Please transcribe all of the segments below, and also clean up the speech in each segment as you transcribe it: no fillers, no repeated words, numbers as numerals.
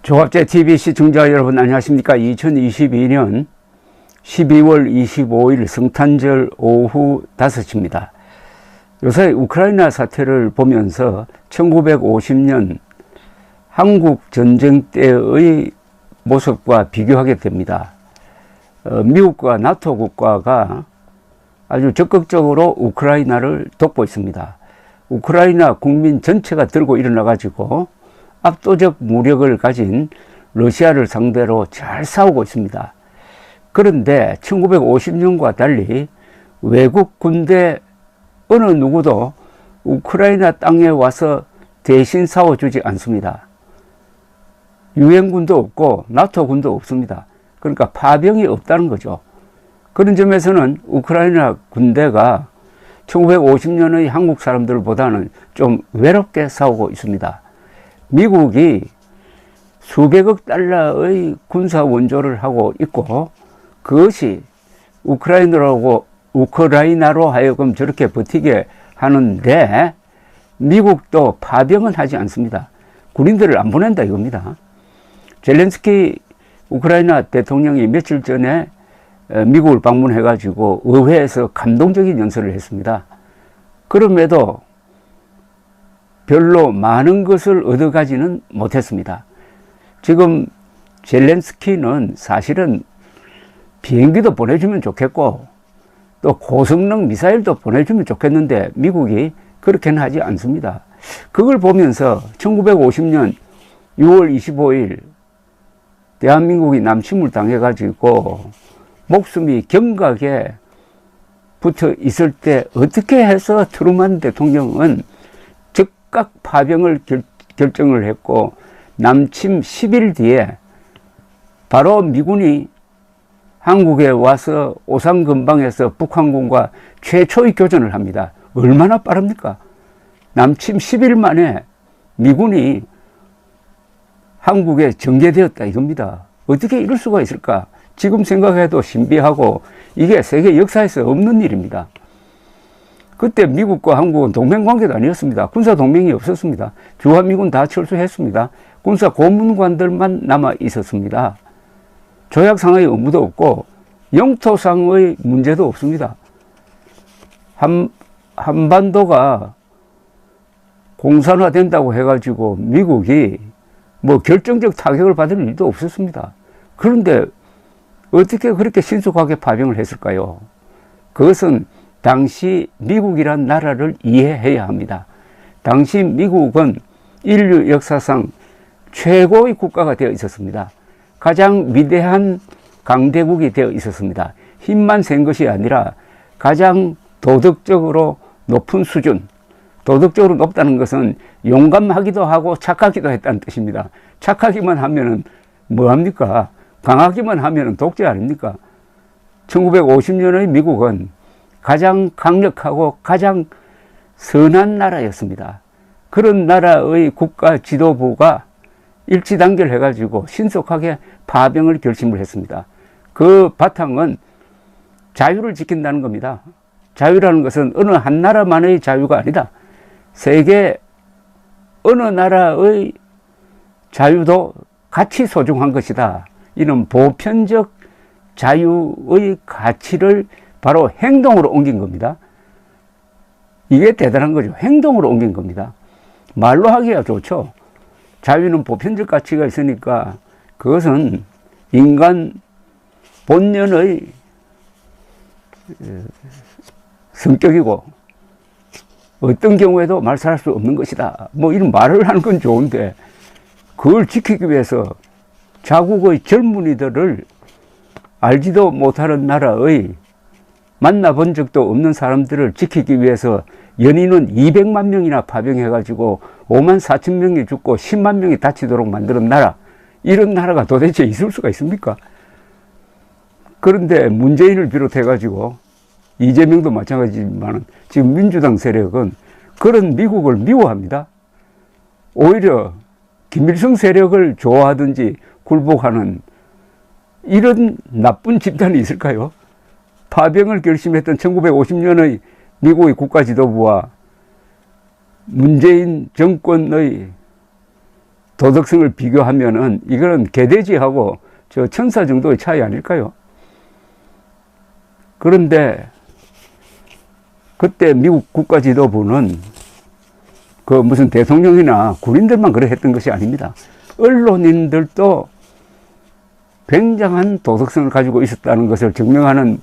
조합제TV 시청자 여러분 안녕하십니까. 2022년 12월 25일 성탄절 오후 5시입니다. 요새 우크라이나 사태를 보면서 1950년 한국 전쟁 때의 모습과 비교하게 됩니다. 미국과 나토 국가가 아주 적극적으로 우크라이나를 돕고 있습니다. 우크라이나 국민 전체가 들고 일어나 가지고 압도적 무력을 가진 러시아를 상대로 잘 싸우고 있습니다. 그런데 1950년과 달리 외국 군대 어느 누구도 우크라이나 땅에 와서 대신 싸워주지 않습니다. 유엔군도 없고 나토군도 없습니다. 그러니까 파병이 없다는 거죠. 그런 점에서는 우크라이나 군대가 1950년의 한국 사람들보다는 좀 외롭게 싸우고 있습니다. 미국이 수백억 달러의 군사 원조를 하고 있고 그것이 우크라이나로 하여금 저렇게 버티게 하는데 미국도 파병은 하지 않습니다. 군인들을 안 보낸다 이겁니다. 젤렌스키 우크라이나 대통령이 며칠 전에 미국을 방문해 가지고 의회에서 감동적인 연설을 했습니다. 그럼에도 별로 많은 것을 얻어가지는 못했습니다. 지금 젤렌스키는 사실은 비행기도 보내주면 좋겠고 또 고성능 미사일도 보내주면 좋겠는데 미국이 그렇게는 하지 않습니다. 그걸 보면서 1950년 6월 25일 대한민국이 남침을 당해가지고 목숨이 경각에 붙어 있을 때 어떻게 해서 트루만 대통령은 각 파병을 결정을 했고 남침 10일 뒤에 바로 미군이 한국에 와서 오산근방에서 북한군과 최초의 교전을 합니다. 얼마나 빠릅니까? 남침 10일 만에 미군이 한국에 전개되었다 이겁니다. 어떻게 이럴 수가 있을까? 지금 생각해도 신비하고 이게 세계 역사에서 없는 일입니다. 그때 미국과 한국은 동맹관계도 아니었습니다. 군사동맹이 없었습니다. 주한미군 다 철수했습니다. 군사 고문관들만 남아 있었습니다. 조약상의 의무도 없고 영토상의 문제도 없습니다. 한반도가 공산화된다고 해가지고 미국이 뭐 결정적 타격을 받을 일도 없었습니다. 그런데 어떻게 그렇게 신속하게 파병을 했을까요? 그것은 당시 미국이란 나라를 이해해야 합니다. 당시 미국은 인류 역사상 최고의 국가가 되어 있었습니다. 가장 위대한 강대국이 되어 있었습니다. 힘만 센 것이 아니라 가장 도덕적으로 높은 수준, 도덕적으로 높다는 것은 용감하기도 하고 착하기도 했다는 뜻입니다. 착하기만 하면은 뭐합니까? 강하기만 하면은 독재 아닙니까? 1950년의 미국은 가장 강력하고 가장 선한 나라였습니다. 그런 나라의 국가 지도부가 일치단결해 가지고 신속하게 파병을 결심을 했습니다. 그 바탕은 자유를 지킨다는 겁니다. 자유라는 것은 어느 한 나라만의 자유가 아니다. 세계 어느 나라의 자유도 같이 소중한 것이다. 이런 보편적 자유의 가치를 바로 행동으로 옮긴 겁니다. 이게 대단한 거죠. 행동으로 옮긴 겁니다. 말로 하기가 좋죠. 자유는 보편적 가치가 있으니까 그것은 인간 본연의 성격이고 어떤 경우에도 말살할 수 없는 것이다. 뭐 이런 말을 하는 건 좋은데 그걸 지키기 위해서 자국의 젊은이들을 알지도 못하는 나라의 만나본 적도 없는 사람들을 지키기 위해서 연인은 200만 명이나 파병해가지고 5만 4천 명이 죽고 10만 명이 다치도록 만드는 나라, 이런 나라가 도대체 있을 수가 있습니까? 그런데 문재인을 비롯해가지고 이재명도 마찬가지지만 지금 민주당 세력은 그런 미국을 미워합니다. 오히려 김일성 세력을 좋아하든지 굴복하는 이런 나쁜 집단이 있을까요? 파병을 결심했던 1950년의 미국의 국가 지도부와 문재인 정권의 도덕성을 비교하면은 이거는 개돼지하고 저 천사 정도의 차이 아닐까요? 그런데 그때 미국 국가지도부는 그 무슨 대통령이나 군인들만 그래 했던 것이 아닙니다. 언론인들도 굉장한 도덕성을 가지고 있었다는 것을 증명하는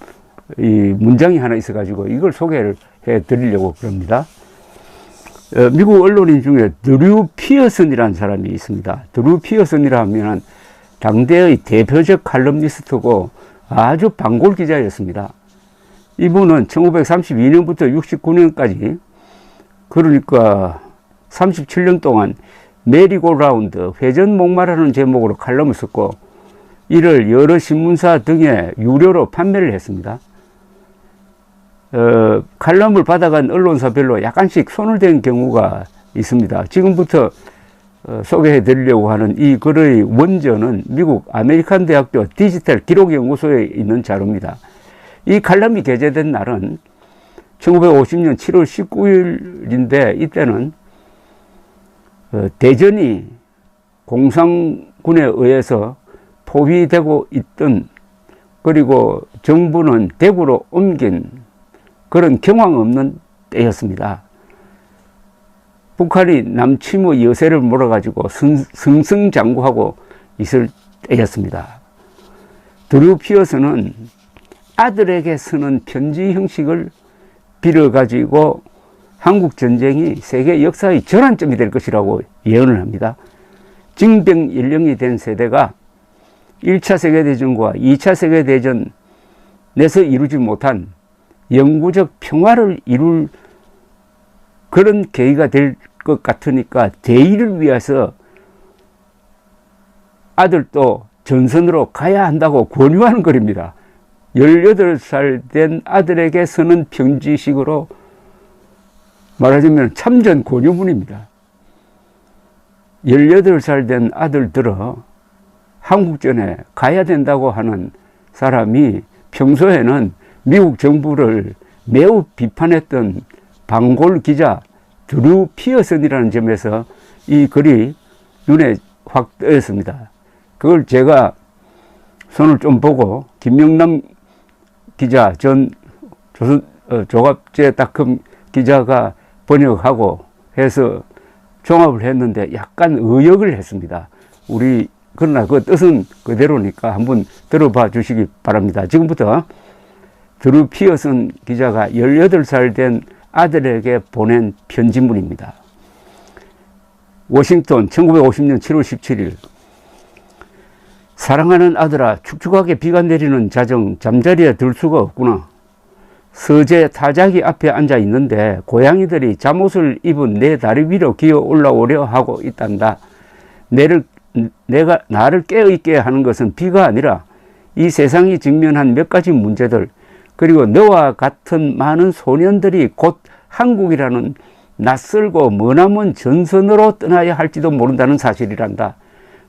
이 문장이 하나 있어가지고 이걸 소개를 해 드리려고 그럽니다. 미국 언론인 중에 드류 피어슨이라는 사람이 있습니다. 드류 피어슨이라 하면 당대의 대표적 칼럼니스트고 아주 반골 기자였습니다. 이분은 1932년부터 69년까지 그러니까 37년 동안 메리고라운드 회전 목마라는 제목으로 칼럼을 썼고 이를 여러 신문사 등에 유료로 판매를 했습니다. 칼럼을 받아간 언론사별로 약간씩 손을 댄 경우가 있습니다. 지금부터 소개해 드리려고 하는 이 글의 원전은 미국 아메리칸 대학교 디지털 기록연구소에 있는 자료입니다. 이 칼럼이 게재된 날은 1950년 7월 19일인데 이때는 대전이 공산군에 의해서 포위되고 있던 그리고 정부는 대구로 옮긴 그런 경황 없는 때였습니다. 북한이 남침의 여세를 몰아가지고 승승장구하고 있을 때였습니다. 드류 피어스는 아들에게 쓰는 편지 형식을 빌어가지고 한국 전쟁이 세계 역사의 전환점이 될 것이라고 예언을 합니다. 징병 연령이 된 세대가 1차 세계대전과 2차 세계대전에서 이루지 못한 영구적 평화를 이룰 그런 계기가 될 것 같으니까 대의를 위해서 아들도 전선으로 가야 한다고 권유하는 글입니다. 18살 된 아들에게 쓰는 편지식으로 말하자면 참전 권유문입니다. 18살 된 아들 들어 한국전에 가야 된다고 하는 사람이 평소에는 미국 정부를 매우 비판했던 반골 기자 드류 피어슨이라는 점에서 이 글이 눈에 확 띄었습니다. 그걸 제가 손을 좀 보고 김명남 기자 전 조갑제닷컴 기자가 번역하고 해서 종합을 했는데 약간 의역을 했습니다. 그러나 그 뜻은 그대로니까 한번 들어봐 주시기 바랍니다. 지금부터 드류 피어슨 기자가 18살 된 아들에게 보낸 편지문입니다. 워싱턴 1950년 7월 17일 사랑하는 아들아, 축축하게 비가 내리는 자정 잠자리에 들 수가 없구나. 서재 타자기 앞에 앉아 있는데 고양이들이 잠옷을 입은 내 다리 위로 기어 올라오려 하고 있단다. 나를 깨어있게 하는 것은 비가 아니라 이 세상이 직면한 몇 가지 문제들, 그리고 너와 같은 많은 소년들이 곧 한국이라는 낯설고 머나먼 전선으로 떠나야 할지도 모른다는 사실이란다.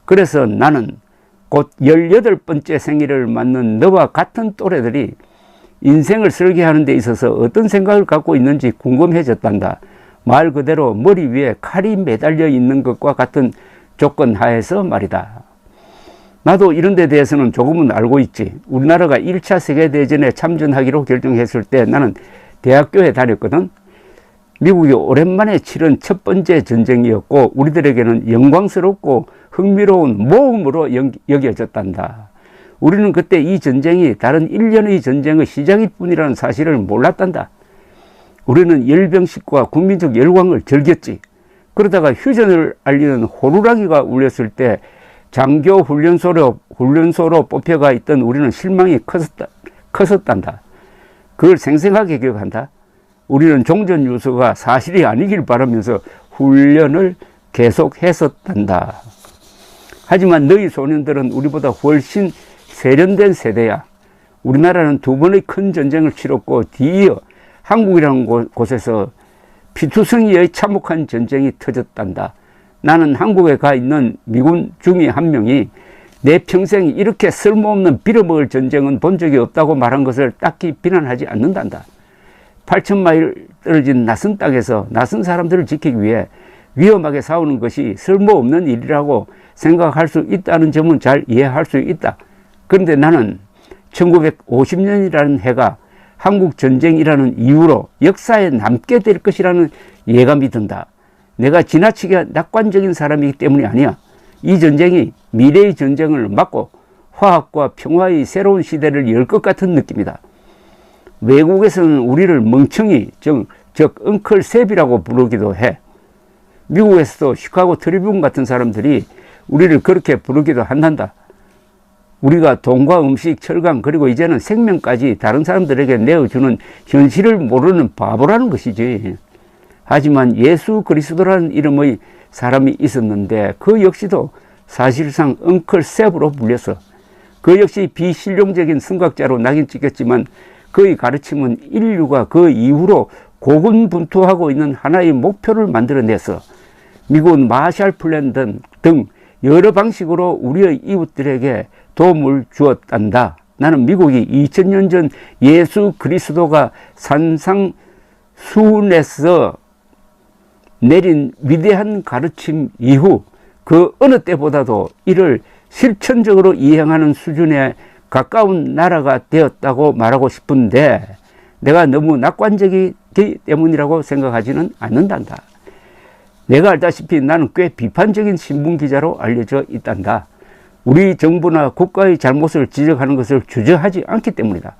그래서 나는 곧 18번째 생일을 맞는 너와 같은 또래들이 인생을 설계하는 데 있어서 어떤 생각을 갖고 있는지 궁금해졌단다. 말 그대로 머리 위에 칼이 매달려 있는 것과 같은 조건 하에서 말이다. 나도 이런 데 대해서는 조금은 알고 있지. 우리나라가 1차 세계대전에 참전하기로 결정했을 때 나는 대학교에 다녔거든. 미국이 오랜만에 치른 첫 번째 전쟁이었고 우리들에게는 영광스럽고 흥미로운 모험으로 여겨졌단다. 우리는 그때 이 전쟁이 다른 일련의 전쟁의 시작일 뿐이라는 사실을 몰랐단다. 우리는 열병식과 국민적 열광을 즐겼지. 그러다가 휴전을 알리는 호루라기가 울렸을 때 장교 훈련소로 뽑혀가 있던 우리는 실망이 컸었단다. 그걸 생생하게 기억한다. 우리는 종전 유서가 사실이 아니길 바라면서 훈련을 계속했었단다. 하지만 너희 소년들은 우리보다 훨씬 세련된 세대야. 우리나라는 두 번의 큰 전쟁을 치렀고 뒤이어 한국이라는 곳에서 피투성이의 참혹한 전쟁이 터졌단다. 나는 한국에 가 있는 미군 중위 한 명이 내 평생 이렇게 쓸모없는 빌어먹을 전쟁은 본 적이 없다고 말한 것을 딱히 비난하지 않는단다. 8,000마일 떨어진 낯선 땅에서 낯선 사람들을 지키기 위해 위험하게 싸우는 것이 쓸모없는 일이라고 생각할 수 있다는 점은 잘 이해할 수 있다. 그런데 나는 1950년이라는 해가 한국 전쟁이라는 이유로 역사에 남게 될 것이라는 예감이 든다. 내가 지나치게 낙관적인 사람이기 때문이 아니야. 이 전쟁이 미래의 전쟁을 막고 화학과 평화의 새로운 시대를 열 것 같은 느낌이다. 외국에서는 우리를 멍청이, 즉 엉클 셉이라고 부르기도 해. 미국에서도 시카고 트리뷴 같은 사람들이 우리를 그렇게 부르기도 한단다. 우리가 돈과 음식, 철강, 그리고 이제는 생명까지 다른 사람들에게 내어주는 현실을 모르는 바보라는 것이지. 하지만 예수 그리스도라는 이름의 사람이 있었는데 그 역시도 사실상 엉클 셉으로 불렸어. 그 역시 비실용적인 선각자로 낙인 찍혔지만 그의 가르침은 인류가 그 이후로 고군분투하고 있는 하나의 목표를 만들어냈어. 미국은 마샬 플랜 등 여러 방식으로 우리의 이웃들에게 도움을 주었단다. 나는 미국이 2000년 전 예수 그리스도가 산상수훈에서 내린 위대한 가르침 이후 그 어느 때보다도 이를 실천적으로 이행하는 수준에 가까운 나라가 되었다고 말하고 싶은데 내가 너무 낙관적이기 때문이라고 생각하지는 않는단다. 내가 알다시피 나는 꽤 비판적인 신문기자로 알려져 있단다. 우리 정부나 국가의 잘못을 지적하는 것을 주저하지 않기 때문이다.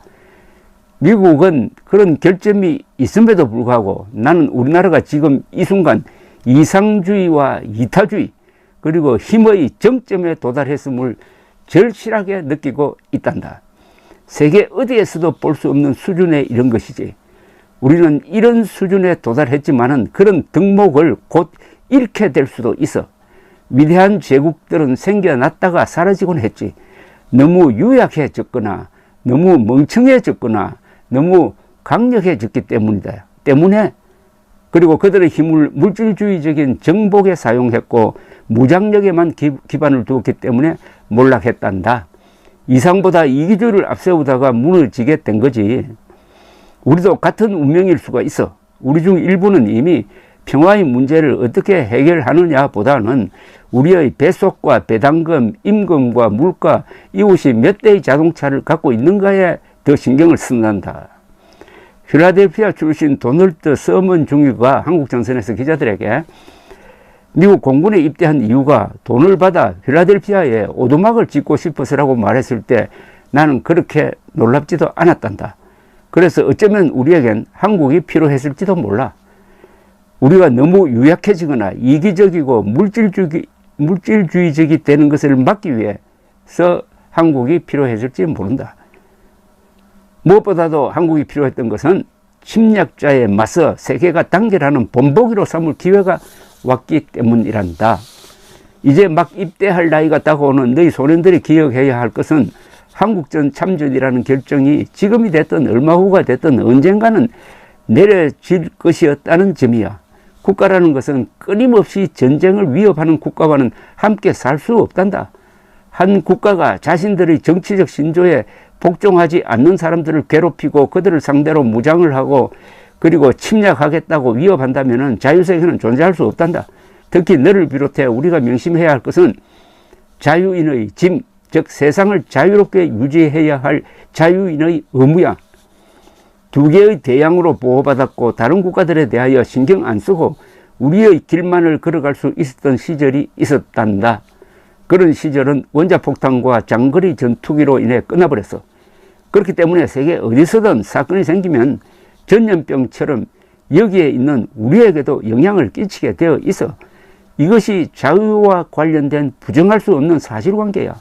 미국은 그런 결점이 있음에도 불구하고 나는 우리나라가 지금 이 순간 이상주의와 이타주의 그리고 힘의 정점에 도달했음을 절실하게 느끼고 있단다. 세계 어디에서도 볼 수 없는 수준에 이른 것이지. 우리는 이런 수준에 도달했지만은 그런 덕목을 곧 잃게 될 수도 있어. 위대한 제국들은 생겨났다가 사라지곤 했지. 너무 유약해졌거나 너무 멍청해졌거나 너무 강력해졌기 때문에 그리고 그들의 힘을 물질주의적인 정복에 사용했고 무장력에만 기반을 두었기 때문에 몰락했단다. 이상보다 이기주의를 앞세우다가 무너지게 된 거지. 우리도 같은 운명일 수가 있어. 우리 중 일부는 이미 평화의 문제를 어떻게 해결하느냐 보다는 우리의 배속과 배당금, 임금과 물가, 이웃이 몇 대의 자동차를 갖고 있는가에 더 신경을 쓴단다. 필라델피아 출신 도널드 서먼 중위가 한국 정선에서 기자들에게 미국 공군에 입대한 이유가 돈을 받아 필라델피아에 오두막을 짓고 싶어서라고 말했을 때 나는 그렇게 놀랍지도 않았단다. 그래서 어쩌면 우리에겐 한국이 필요했을지도 몰라. 우리가 너무 유약해지거나 이기적이고 물질주의적이 되는 것을 막기 위해서 한국이 필요했을지 모른다. 무엇보다도 한국이 필요했던 것은 침략자에 맞서 세계가 단결하는 본보기로 삼을 기회가 왔기 때문이란다. 이제 막 입대할 나이가 다가오는 너희 소년들이 기억해야 할 것은 한국전 참전이라는 결정이 지금이 됐든 얼마 후가 됐든 언젠가는 내려질 것이었다는 점이야. 국가라는 것은 끊임없이 전쟁을 위협하는 국가와는 함께 살 수 없단다. 한 국가가 자신들의 정치적 신조에 복종하지 않는 사람들을 괴롭히고 그들을 상대로 무장을 하고 그리고 침략하겠다고 위협한다면 자유세계는 존재할 수 없단다. 특히 너를 비롯해 우리가 명심해야 할 것은 자유인의 짐, 즉 세상을 자유롭게 유지해야 할 자유인의 의무야. 두 개의 대양으로 보호받았고 다른 국가들에 대하여 신경 안 쓰고 우리의 길만을 걸어갈 수 있었던 시절이 있었단다. 그런 시절은 원자폭탄과 장거리 전투기로 인해 끝나버렸어. 그렇기 때문에 세계 어디서든 사건이 생기면 전염병처럼 여기에 있는 우리에게도 영향을 끼치게 되어 있어. 이것이 자유와 관련된 부정할 수 없는 사실관계야.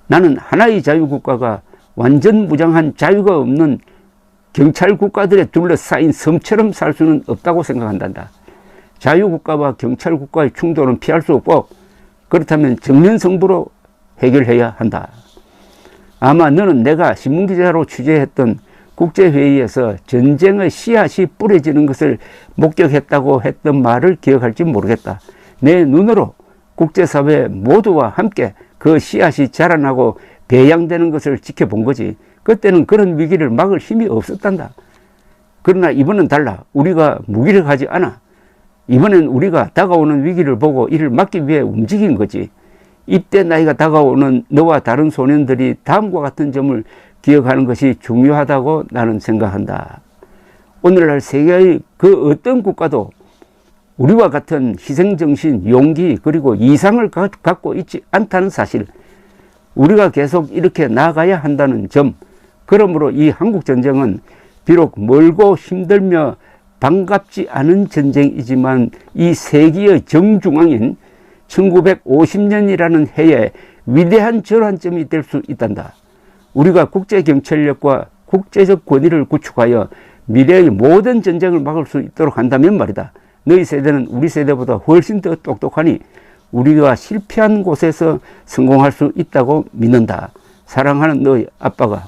나는 하나의 자유국가가 완전 무장한 자유가 없는 경찰 국가들에 둘러싸인 섬처럼 살 수는 없다고 생각한단다. 자유국가와 경찰 국가의 충돌은 피할 수 없고 그렇다면 정면승부로 해결해야 한다. 아마 너는 내가 신문기자로 취재했던 국제회의에서 전쟁의 씨앗이 뿌려지는 것을 목격했다고 했던 말을 기억할지 모르겠다. 내 눈으로 국제사회 모두와 함께 그 씨앗이 자라나고 배양되는 것을 지켜본 거지. 그때는 그런 위기를 막을 힘이 없었단다. 그러나 이번은 달라. 우리가 무기력하지 않아. 이번엔 우리가 다가오는 위기를 보고 이를 막기 위해 움직인 거지. 이때 나이가 다가오는 너와 다른 소년들이 다음과 같은 점을 기억하는 것이 중요하다고 나는 생각한다. 오늘날 세계의 그 어떤 국가도 우리와 같은 희생정신, 용기 그리고 이상을 갖고 있지 않다는 사실, 우리가 계속 이렇게 나아가야 한다는 점, 그러므로 이 한국전쟁은 비록 멀고 힘들며 반갑지 않은 전쟁이지만 이 세기의 정중앙인 1950년이라는 해에 위대한 전환점이 될 수 있단다. 우리가 국제경찰력과 국제적 권위를 구축하여 미래의 모든 전쟁을 막을 수 있도록 한다면 말이다. 너희 세대는 우리 세대보다 훨씬 더 똑똑하니 우리가 실패한 곳에서 성공할 수 있다고 믿는다. 사랑하는 너희 아빠가.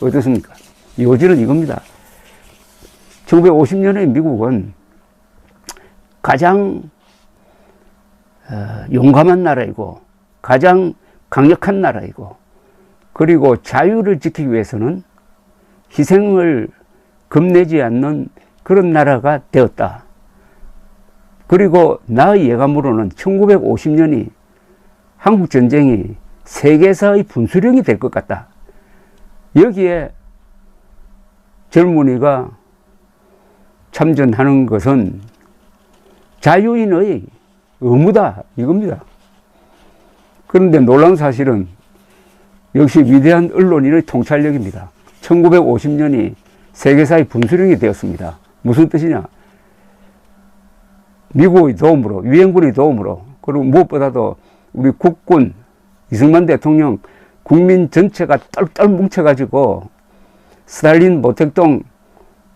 어떻습니까? 요지는 이겁니다. 1950년에 미국은 가장 용감한 나라이고 가장 강력한 나라이고, 그리고 자유를 지키기 위해서는 희생을 겁내지 않는 그런 나라가 되었다. 그리고 나의 예감으로는 1950년이 한국전쟁이 세계사의 분수령이 될 것 같다. 여기에 젊은이가 참전하는 것은 자유인의 의무다, 이겁니다. 그런데 놀라운 사실은 역시 위대한 언론인의 통찰력입니다. 1950년이 세계사의 분수령이 되었습니다. 무슨 뜻이냐? 미국의 도움으로, 유엔군의 도움으로, 그리고 무엇보다도 우리 국군, 이승만 대통령, 국민 전체가 똘똘 뭉쳐가지고 스탈린, 모택동,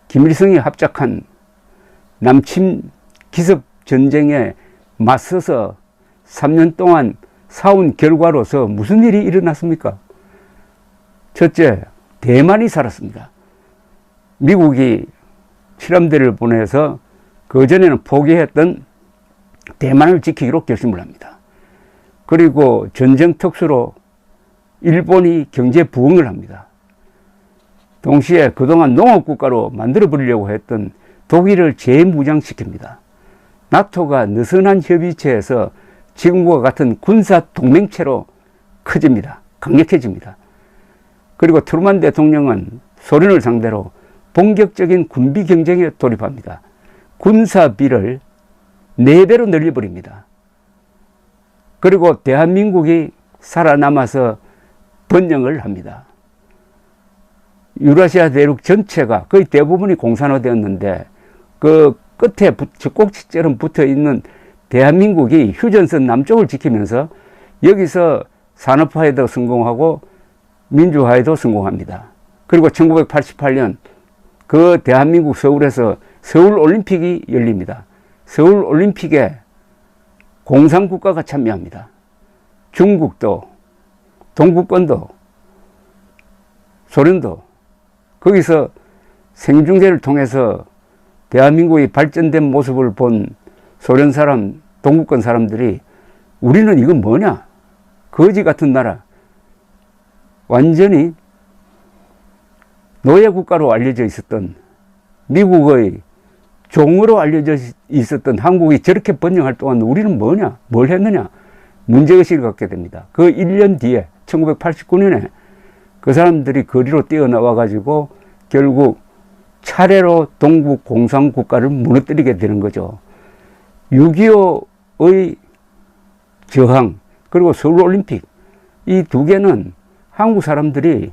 김일성이 합작한 남침 기습 전쟁에 맞서서 3년 동안 싸운 결과로서 무슨 일이 일어났습니까? 첫째, 대만이 살았습니다. 미국이 실험대를 보내서 그전에는 포기했던 대만을 지키기로 결심을 합니다. 그리고 전쟁 특수로 일본이 경제 부흥을 합니다. 동시에 그동안 농업국가로 만들어버리려고 했던 독일을 재무장시킵니다. 나토가 느슨한 협의체에서 지금과 같은 군사 동맹체로 커집니다. 강력해집니다. 그리고 트루만 대통령은 소련을 상대로 본격적인 군비 경쟁에 돌입합니다. 군사비를 4배로 늘려버립니다. 그리고 대한민국이 살아남아서 번영을 합니다. 유라시아 대륙 전체가 거의 대부분이 공산화되었는데 그 끝에 젖꼭지처럼 붙어있는 대한민국이 휴전선 남쪽을 지키면서 여기서 산업화에도 성공하고 민주화에도 성공합니다. 그리고 1988년 그 대한민국 서울에서 서울올림픽이 열립니다. 서울올림픽에 공산국가가 참여합니다. 중국도, 동구권도, 소련도. 거기서 생중계를 통해서 대한민국의 발전된 모습을 본 소련 사람, 동구권 사람들이 우리는 이건 뭐냐? 거지 같은 나라. 완전히 노예국가로 알려져 있었던, 미국의 종으로 알려져 있었던 한국이 저렇게 번영할 동안 우리는 뭐냐? 뭘 했느냐? 문제의식을 갖게 됩니다. 그 1년 뒤에 1989년에 그 사람들이 거리로 뛰어나와가지고 결국 차례로 동북 공산국가를 무너뜨리게 되는 거죠. 6.25의 저항, 그리고 서울올림픽, 이 두 개는 한국 사람들이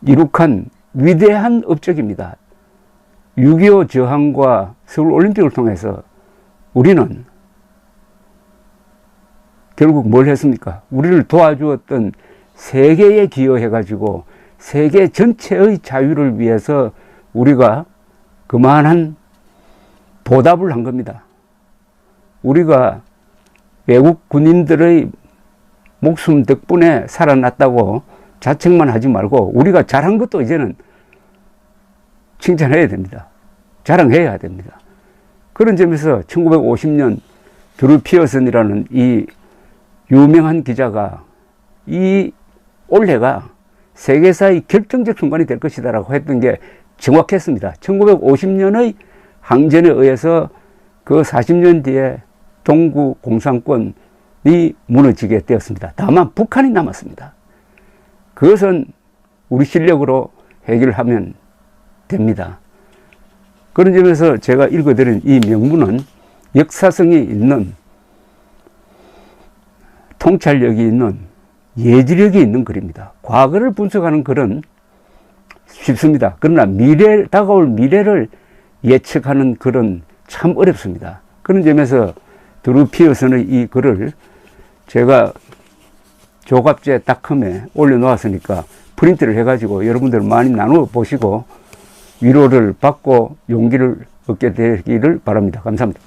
이룩한 위대한 업적입니다. 6.25 저항과 서울올림픽을 통해서 우리는 결국 뭘 했습니까? 우리를 도와주었던 세계에 기여해가지고 세계 전체의 자유를 위해서 우리가 그만한 보답을 한 겁니다. 우리가 외국 군인들의 목숨 덕분에 살아났다고 자책만 하지 말고 우리가 잘한 것도 이제는 칭찬해야 됩니다. 자랑해야 됩니다. 그런 점에서 1950년 드루 피어슨이라는 이 유명한 기자가 이 올해가 세계사의 결정적 순간이 될 것이다 라고 했던 게 정확했습니다. 1950년의 항전에 의해서 그 40년 뒤에 동구 공산권이 무너지게 되었습니다. 다만 북한이 남았습니다. 그것은 우리 실력으로 해결하면 됩니다. 그런 점에서 제가 읽어드린 이 명문은 역사성이 있는, 통찰력이 있는, 예지력이 있는 글입니다. 과거를 분석하는 글은 쉽습니다. 그러나 다가올 미래를 예측하는 글은 참 어렵습니다. 그런 점에서 드루 피어슨의 이 글을 제가 조갑제닷컴에 올려놓았으니까 프린트를 해가지고 여러분들 많이 나누어 보시고 위로를 받고 용기를 얻게 되기를 바랍니다. 감사합니다.